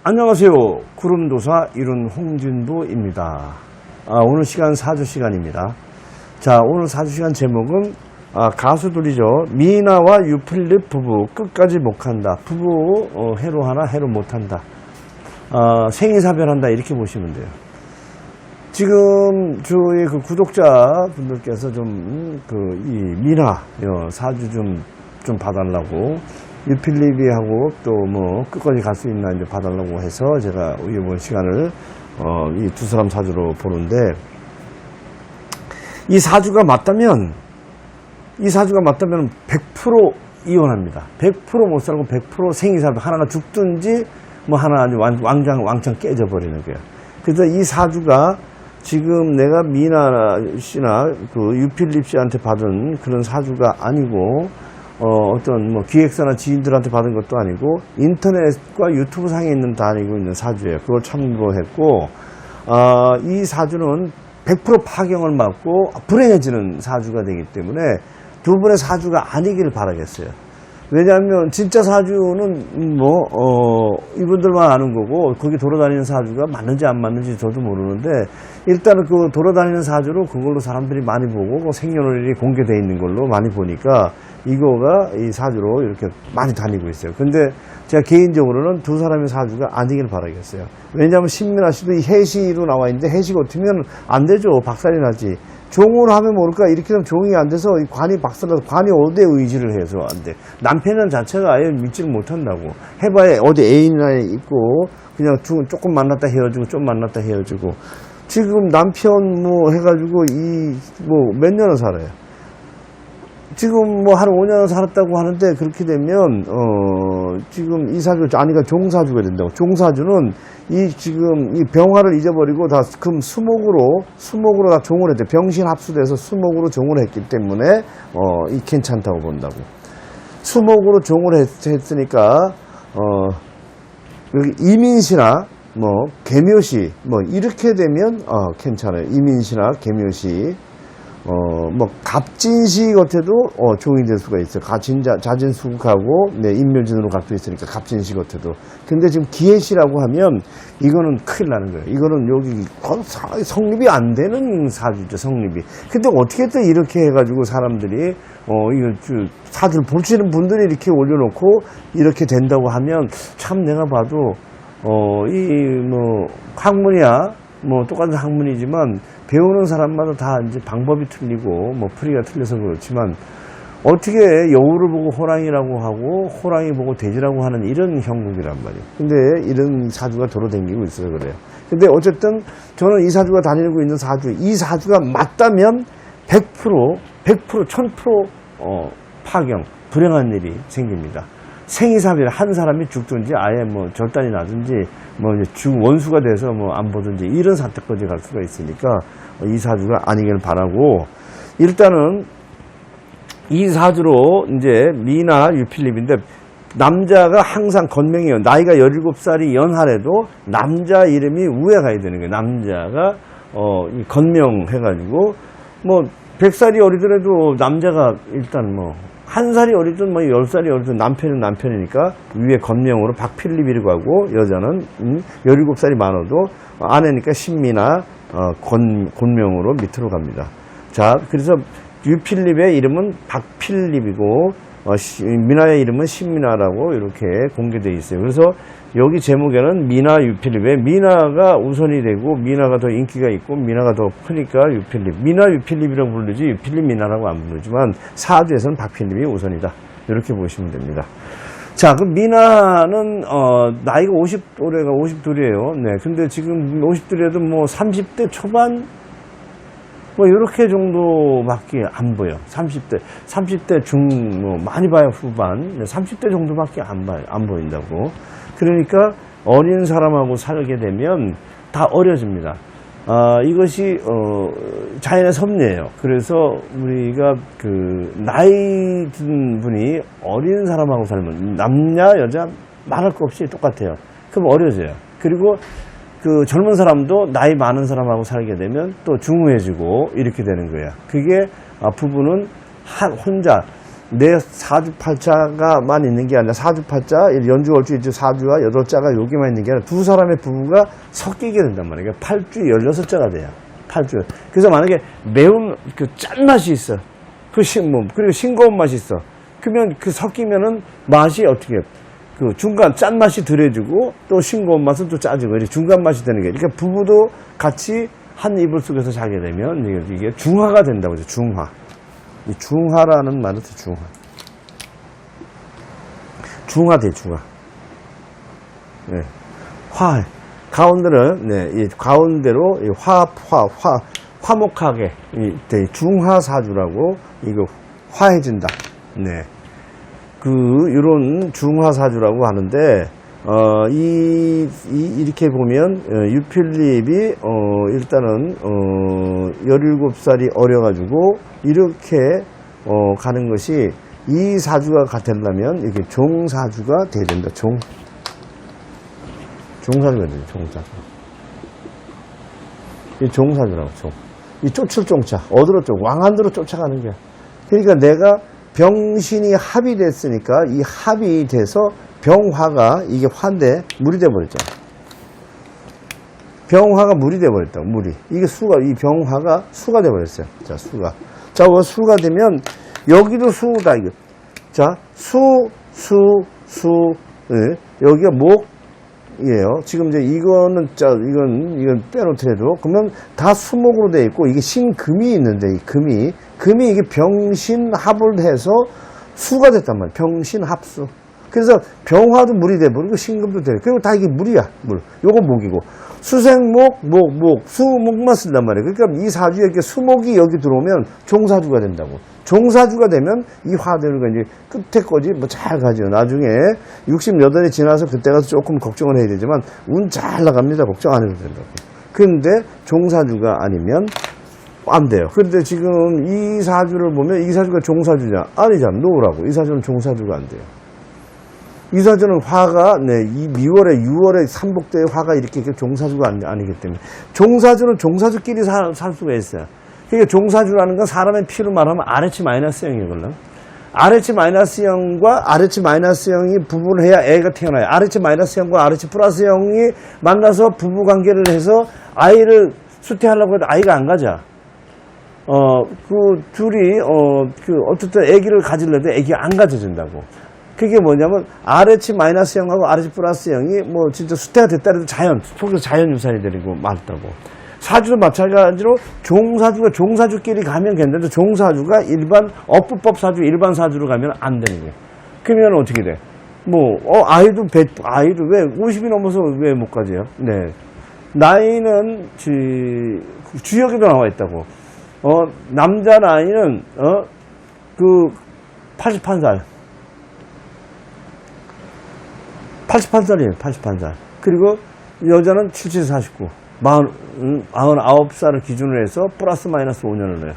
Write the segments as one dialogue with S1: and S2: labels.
S1: 안녕하세요. 구름도사 이룬 홍진부입니다. 오늘 시간 사주 시간입니다. 자, 오늘 사주 시간 제목은 가수들이죠. 미나와 유필립 부부 끝까지 못 간다. 부부 해로 하나 해로 못한다. 생이사별한다 이렇게 보시면 돼요. 지금 저희 그 구독자분들께서 이 미나 사주 좀 봐달라고 유필립이하고 또 뭐 끝까지 갈 수 있나 이제 봐달라고 해서 제가 이번 시간을 이 두 사람 사주로 보는데, 이 사주가 맞다면 100% 이혼합니다. 100% 못 살고 100% 생이사별, 하나가 죽든지 뭐 하나 왕창 깨져버리는 거예요. 그래서 이 사주가 지금 내가 미나 씨나 그 유필립 씨한테 받은 그런 사주가 아니고 어떤 뭐 기획사나 지인들한테 받은 것도 아니고 인터넷과 유튜브 상에 다니고 있는 사주예요. 그걸 참고했고, 이 사주는 100% 파경을 맞고 불행해지는 사주가 되기 때문에 두 분의 사주가 아니기를 바라겠어요. 왜냐하면 진짜 사주는 이분들만 아는 거고, 거기 돌아다니는 사주가 맞는지 안 맞는지 저도 모르는데, 일단은 그 돌아다니는 사주로 그걸로 사람들이 많이 보고 그 생년월일이 공개되어 있는 걸로 많이 보니까 이거가 이 사주로 이렇게 많이 다니고 있어요. 근데 제가 개인적으로는 두 사람의 사주가 아니길 바라겠어요. 왜냐하면 신민아 씨도 이 해시로 나와 있는데, 해시가 어떻으면 안 되죠. 박살이 나지. 종으로 하면 모를까, 이렇게 하면 종이 안 돼서 이 관이 박살나서, 관이 어디에 의지를 해서 안 돼. 남편은 자체가 아예 믿지를 못한다고. 해봐야 어디 애인이나 있고 그냥 조금 만났다 헤어지고 좀 만났다 헤어지고. 지금 남편 해가지고 몇 년을 살아요. 지금 한 5년을 살았다고 하는데, 그렇게 되면 지금 이 사주 아니가 종사주가 된다고. 종사주는 지금 이 병화를 잊어버리고 다 금 수목으로 다 종을 했대. 병신 합수돼서 수목으로 종을 했기 때문에 이 괜찮다고 본다고. 수목으로 종을 했으니까 여기 이민시나 계묘시 이렇게 되면 괜찮아요. 이민시나 계묘시. 갑진시 같아도 종이 될 수가 있어요. 자진수국하고 인묘진으로 갖고 있으니까 갑진시 같아도. 근데 지금 기해시라고 하면 이거는 큰일 나는 거예요. 이거는 여기 성립이 안 되는 사주죠, 성립이. 근데 어떻게 또 이렇게 해가지고 사람들이 이거 사주를 보시는 분들이 이렇게 올려놓고 이렇게 된다고 하면, 참 내가 봐도 학문이야 똑같은 학문이지만 배우는 사람마다 다 이제 방법이 틀리고 풀이가 틀려서 그렇지만, 어떻게 여우를 보고 호랑이라고 하고 호랑이 보고 돼지라고 하는 이런 형국이란 말이에요. 근데 이런 사주가 돌아다니고 있어서 그래요. 근데 어쨌든 저는 이 사주가 다니고 있는 이 사주가 맞다면 100%, 1000% 파경, 불행한 일이 생깁니다. 생이사별, 한 사람이 죽든지 아예 절단이 나든지 원수가 돼서 안 보든지 이런 사태까지 갈 수가 있으니까 이 사주가 아니길 바라고, 일단은 이 사주로 이제 미나 유필립인데, 남자가 항상 건명이에요. 나이가 17살이 연하래도 남자 이름이 우에 가야 되는 거예요. 남자가 건명해가지고 100살이 어리더라도 남자가 일단 1살이 어리든 10살이 어리든 남편은 남편이니까 위에 건명으로 박필립이라고 하고, 여자는 17살이 많아도 아내니까 신미나 건명으로 밑으로 갑니다. 자, 그래서 유필립의 이름은 박필립이고 미나의 이름은 신미나라고 이렇게 공개되어 있어요. 그래서 여기 제목에는 미나 유필립에 미나가 우선이 되고, 미나가 더 인기가 있고 미나가 더 크니까 유필립, 미나 유필립이라고 부르지 유필립 미나라고 안 부르지만 사주에서는 박필립이 우선이다, 이렇게 보시면 됩니다. 자, 그럼 미나는 나이가 올해가 52이에요. 네, 근데 지금 52에도 30대 초반 이렇게 정도밖에 안 보여. 30대 중, 많이 봐야 후반, 30대 정도밖에 안 보인다고. 그러니까 어린 사람하고 살게 되면 다 어려집니다. 이것이 자연의 섭리예요. 그래서 우리가 나이 든 분이 어린 사람하고 살면, 남녀 여자 말할 거 없이 똑같아요. 그럼 어려져요. 그리고 젊은 사람도 나이 많은 사람하고 살게 되면 또 중후해지고 이렇게 되는 거야. 그게 부부는 혼자 내 사주팔자가만 있는 게 아니라 사주팔자, 연주, 월주, 일주, 사주와 8자가 여기만 있는 게 아니라 두 사람의 부부가 섞이게 된단 말이에요. 그러니까 8주 16자가 돼요. 8주. 그래서 만약에 매운 그 짠맛이 있어. 그리고 싱거운 맛이 있어. 그러면 그 섞이면은 맛이 어떻게 해요? 그 중간 짠맛이 덜해지고 또 싱거운 맛은 또 짜지고 이렇게 중간 맛이 되는 게. 그러니까 부부도 같이 한 이불 속에서 자게 되면 이게 중화가 된다고 하죠. 중화. 이 중화라는 말은 중화. 중화돼, 중화. 네. 가운데를, 네, 이 가운데로 화목하게, 중화사주라고, 이거 화해진다. 네. 요런 중화사주라고 하는데, 이렇게 보면, 유필립이, 일단은, 17살이 어려가지고, 이렇게, 가는 것이, 이 사주가 같으려면, 이게 종사주가 돼야 된다, 종사주가 돼요, 종사주. 이 종사주라고, 이 쫓을 종자, 어디로 왕한으로 쫓아가는 거야. 그러니까 내가 병신이 합이 됐으니까, 이 합이 돼서, 병화가 이게 화인데 물이 돼버렸잖아. 병화가 물이 돼버렸다. 물이 이게 이 병화가 수가 돼버렸어요. 자, 수가. 자, 수가 되면 여기도 수다 이거. 자, 네. 여기가 목이에요. 지금 이제 이거는 이건 빼놓더라도 그러면 다 수목으로 돼 있고 이게 신금이 있는데 이 금이 이게 병신합을 해서 수가 됐단 말이에요. 병신합수. 그래서 병화도 물이 돼버리고 신금도 돼. 그리고 다 이게 물이야, 물. 요거 목이고. 수생목, 수목만 쓴단 말이에요. 그러니까 이 사주에 이렇게 수목이 여기 들어오면 종사주가 된다고. 종사주가 되면 이 화대가 이제 끝에까지 뭐 잘 가죠. 나중에 68이 지나서 그때 가서 조금 걱정을 해야 되지만 운 잘 나갑니다. 걱정 안 해도 된다고. 그런데 종사주가 아니면 안 돼요. 그런데 지금 이 사주를 보면 이 사주가 종사주냐? 아니잖아. 노라고. 이 사주는 종사주가 안 돼요. 이 사주는 화가, 이 미월에, 6월에 삼복대의 화가 이렇게 종사주가 아니기 때문에. 종사주는 종사주끼리 살 수가 있어요. 그러니까 종사주라는 건 사람의 피로 말하면 RH 마이너스 0이거든요. RH 마이너스 0과 RH 마이너스 0이 부부를 해야 애가 태어나요. RH 마이너스 0과 RH 플러스 0이 만나서 부부 관계를 해서 아이를 수태하려고 해도 아이가 안 가자. 둘이, 어쨌든 아기를 가지려도 아기가 안 가져진다고. 그게 뭐냐면, RH-0하고 RH 플러스 0이 뭐 진짜 수태가 됐다 해도 속에서 자연 유산이 되고 말다고. 사주도 마찬가지로 종사주끼리 가면 괜찮은데 종사주가 일반, 업부법 사주, 일반 사주로 가면 안 되는 거예요. 그러면 어떻게 돼? 아이도 왜, 50이 넘어서 왜 못 가져요? 네. 나이는, 주역에도 나와 있다고. 남자 나이는, 81살. 88살이에요, 88살. 그리고 여자는 77, 49. 49살을 기준으로 해서 플러스 마이너스 5년을 해요.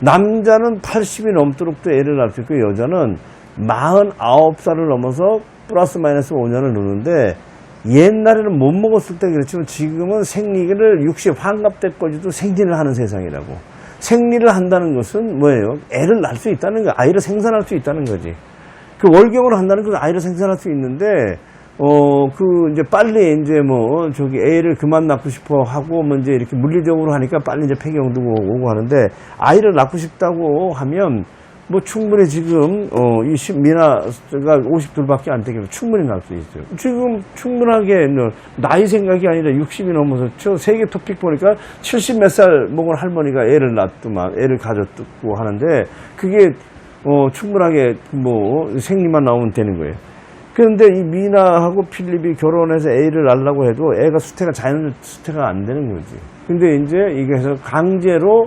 S1: 남자는 80이 넘도록 또 애를 낳을 수 있고, 여자는 49살을 넘어서 플러스 마이너스 5년을 누는데, 옛날에는 못 먹었을 때 그렇지만 지금은 생리를 60 환갑 때까지도 생리를 하는 세상이라고. 생리를 한다는 것은 뭐예요? 애를 낳을 수 있다는 거, 아이를 생산할 수 있다는 거지. 그 월경으로 한다는 건 아이를 생산할 수 있는데, 이제 빨리 이제 애를 그만 낳고 싶어 하고, 이제 이렇게 물리적으로 하니까 빨리 이제 폐경도 오고 하는데, 아이를 낳고 싶다고 하면, 충분히 지금, 미나가 50둘밖에 안 되겠고, 충분히 낳을 수 있어요. 지금 충분하게, 나이 생각이 아니라 60이 넘어서, 세계 토픽 보니까 70 몇 살 먹은 할머니가 애를 낳더만, 애를 가졌고 하는데, 그게, 충분하게 생리만 나오면 되는 거예요. 그런데 이 미나하고 필립이 결혼해서 애를 낳으려고 해도 애가 자연 수태가 안 되는 거지. 근데 이제 이게 해서 강제로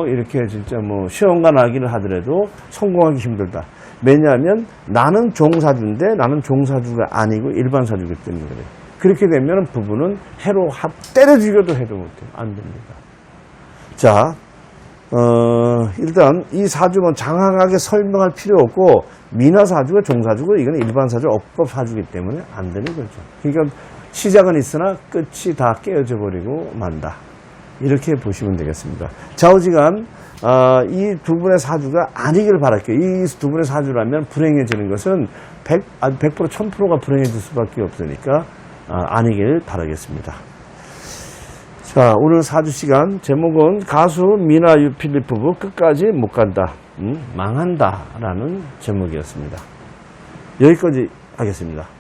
S1: 이렇게 진짜 시험관 하기를 하더라도 성공하기 힘들다. 왜냐하면 나는 종사주인데 나는 종사주가 아니고 일반 사주기 때문에 그래요. 그렇게 되면 부부는 해로 때려 죽여도 해도 못해요. 안 됩니다. 자, 일단 이 사주는 장황하게 설명할 필요 없고 미나 사주가 종사주고 이건 일반 사주 업법 사주기 때문에 안 되는 거죠. 그러니까 시작은 있으나 끝이 다 깨어져 버리고 만다. 이렇게 보시면 되겠습니다. 좌우지간 이 두 분의 사주가 아니길 바랄게요. 이 두 분의 사주라면 불행해지는 것은 100% 1000%가 불행해질 수밖에 없으니까 아니길 바라겠습니다. 자, 오늘 사주 시간 제목은 가수 미나 유필립 부부 끝까지 못 간다, 망한다 라는 제목이었습니다. 여기까지 하겠습니다.